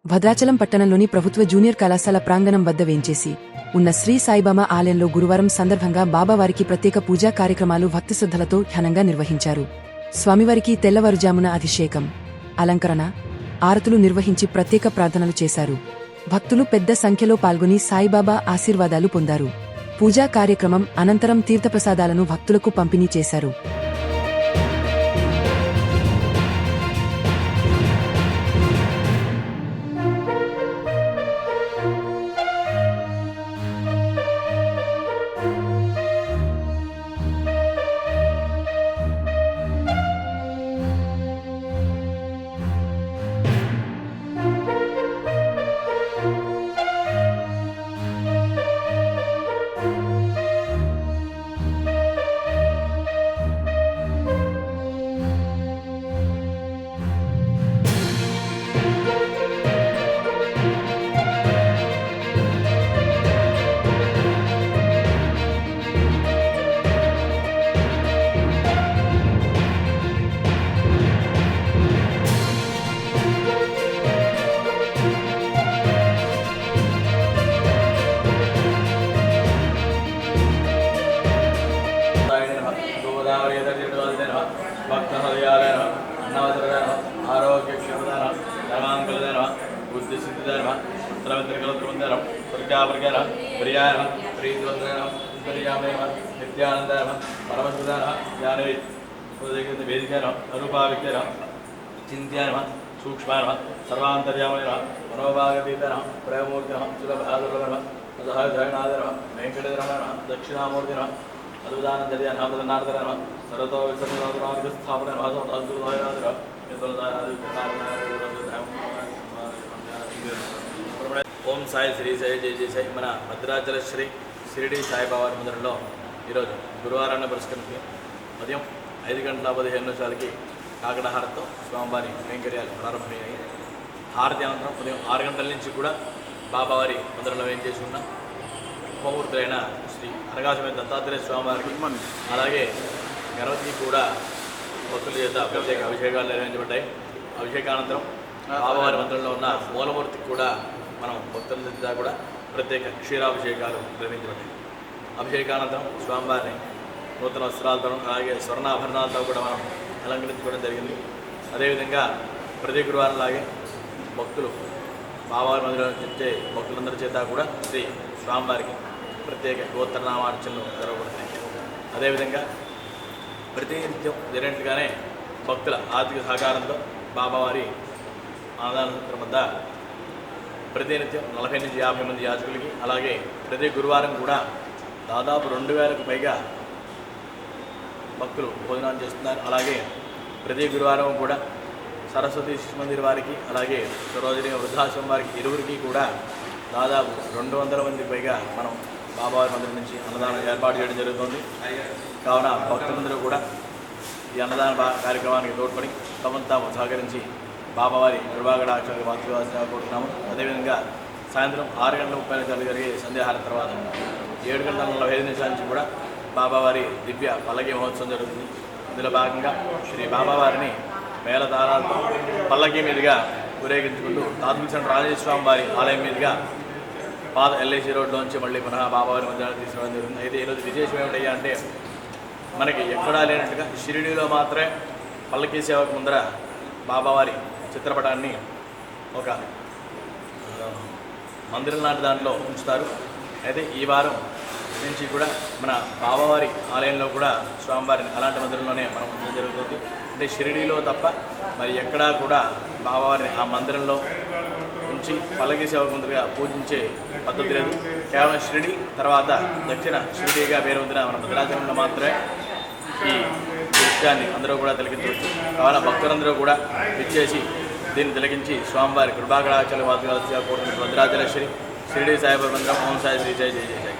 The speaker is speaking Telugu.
భద్రాచలం పట్టణంలోని ప్రభుత్వ జూనియర్ కళాశాల ప్రాంగణం వద్ద వేంచేసి ఉన్న శ్రీ సాయిబాబా ఆలయంలో గురువారం సందర్భంగా బాబావారికి ప్రత్యేక పూజా కార్యక్రమాలు భక్తిశ్రద్ధలతో ఘనంగా నిర్వహించారు. స్వామివారికి తెల్లవారుజామున అభిషేకం, అలంకరణ, ఆరతులు నిర్వహించి ప్రత్యేక ప్రార్థనలు చేశారు. భక్తులు పెద్ద సంఖ్యలో పాల్గొని సాయిబాబా ఆశీర్వాదాలు పొందారు. పూజా కార్యక్రమం అనంతరం తీర్థప్రసాదాలను భక్తులకు పంపిణీ చేశారు. आरोग्यक्षमदान धर्मांकुलदान बुद्धिसिद्धिदान सर्वत्रकलत्रवंदान प्रज्ञावर्गान प्रियान प्रीतिवंदान सुंदरियामेव नित्यानंदान परमसुदान ज्ञानवे उदयकृत वेदिकान अरूपाविक्यान चिन्त्यान सूक्ष्मान सर्वान्तर्यामेन मनोभागतीतान प्रेममूर्तिन सुलभादुर्लभन सहायधरणादन वेंकटेश्वरन दक्षिणामूर्तिन अद्भुतानंदर्यान नामदनार्दन सर्वतो विसर्जनादिस्थापन भाषादुर्धायनादन ఓం సాయి శ్రీ సాయి జయ జయ సాయి. మన భద్రాచల శ్రీ షిరిడి సాయిబాబా మందిరంలో ఈరోజు గురువారాన్ని పురస్కరించి ఉదయం 5:15 కాకడహారతో స్వామివారి కైంకర్యాలు ప్రారంభమయ్యాయి. హారతి అనంతరం ఉదయం 6 గంటల నుంచి కూడా బాబావారి మందిరంలో ఏం చేసి ఉన్న ఉపమూర్తులైన శ్రీ అనగాశమైన దత్తాత్రేయ స్వామివారికి అలాగే గణపతికి కూడా భక్తుల చేత ప్రత్యేక అభిషేకాలు నిర్వహించబడ్డాయి. అభిషేకానంతరం బాబావారి మందిరంలో ఉన్న మూలమూర్తికి కూడా మనం భక్తుల చేత కూడా ప్రత్యేక క్షీరాభిషేకాలు నిర్వహించబడ్డాయి. అభిషేకానంతరం స్వామివారిని నూతన వస్త్రాలతో అలాగే స్వర్ణాభరణాలతో కూడా మనం అలంకరించుకోవడం జరిగింది. అదేవిధంగా ప్రతి గురువారంలాగే భక్తులు బాబావారి మందిరంలో వచ్చే భక్తులందరి చేత కూడా శ్రీ స్వామివారికి ప్రత్యేక గోత్రనామార్చనలు జరగబడుతున్నాయి. అదేవిధంగా ప్రతినిత్యం జరిగినట్టుగానే భక్తుల ఆర్థిక సహకారంతో బాబావారి అన్నదాన వద్ద ప్రతినిత్యం 40 నుంచి 50 మంది యాజకులకి అలాగే ప్రతి గురువారం కూడా దాదాపు 2000కు పైగా భక్తులు భోజనాలు చేస్తున్నారు. అలాగే ప్రతి గురువారం కూడా సరస్వతి శిశు మందిర్ వారికి అలాగే సరోజిని వృద్ధాశ్రమం వారికి ఇరువురికి కూడా దాదాపు 200 మందికి పైగా మనం బాబావారి మందిరం నుంచి అన్నదానం ఏర్పాటు చేయడం జరుగుతుంది. కావున భక్తులందరూ కూడా ఈ అన్నదాన కార్యక్రమానికి తోడ్పడి తమను తాము సహకరించి బాబావారి కృపాకటాక్షాలకు వాస్తవాసిగా కోరుతున్నాము. అదేవిధంగా సాయంత్రం 6:30 జరిగే సంధ్యాహారం తర్వాత 7:45 నుంచి కూడా బాబావారి దివ్య పల్లకి మహోత్సవం జరుగుతుంది. ఇందులో భాగంగా శ్రీ బాబావారిని మేళతాళాలతో పల్లకి మీదుగా ఊరేగించుకుంటూ తాత్విక రాజేశ్వరం వారి ఆలయం మీదుగా పాత ఎల్ఐసి రోడ్లోంచి మళ్ళీ పునః బాబావారి మందిరాన్ని తీసుకురావడం జరుగుతుంది. అయితే ఈరోజు విశేషం ఏమిటయ్యా అంటే మనకి ఎక్కడా లేనట్టుగా షిరిడీలో మాత్రమే పల్లకీ సేవకు ముందర బాబావారి చిత్రపటాన్ని ఒక మందిరం లాంటి దాంట్లో ఉంచుతారు. అయితే ఈ వారం నుంచి కూడా మన బాబావారి ఆలయంలో కూడా స్వామివారిని అలాంటి మందిరంలోనే మనం ఉంచడం జరుగుతుంది. అంటే షిరిడీలో తప్ప మరి ఎక్కడా కూడా బాబావారిని ఆ మందిరంలో ఉంచి పల్లకీ సేవకు ముందుగా పూజించే పద్ధతి లేదు. కేవలం షిరిడి తర్వాత దక్షిణ షిరిడీగా పేరు పొందిన మన భద్రాచలంలో మాత్రమే ఈ దృశ్యాన్ని అందరూ కూడా తిలకించవచ్చు. కావున భక్తులందరూ కూడా ఇచ్చేసి దీన్ని తిలకించి స్వామివారి కృపాకటాక్షాలు వాస్తవాలుగా కోరుతున్న భద్రాచల శ్రీ షిరిడి సాయిబాబా మందిరం. ఓం సాయి శ్రీ జయ జయ జయ.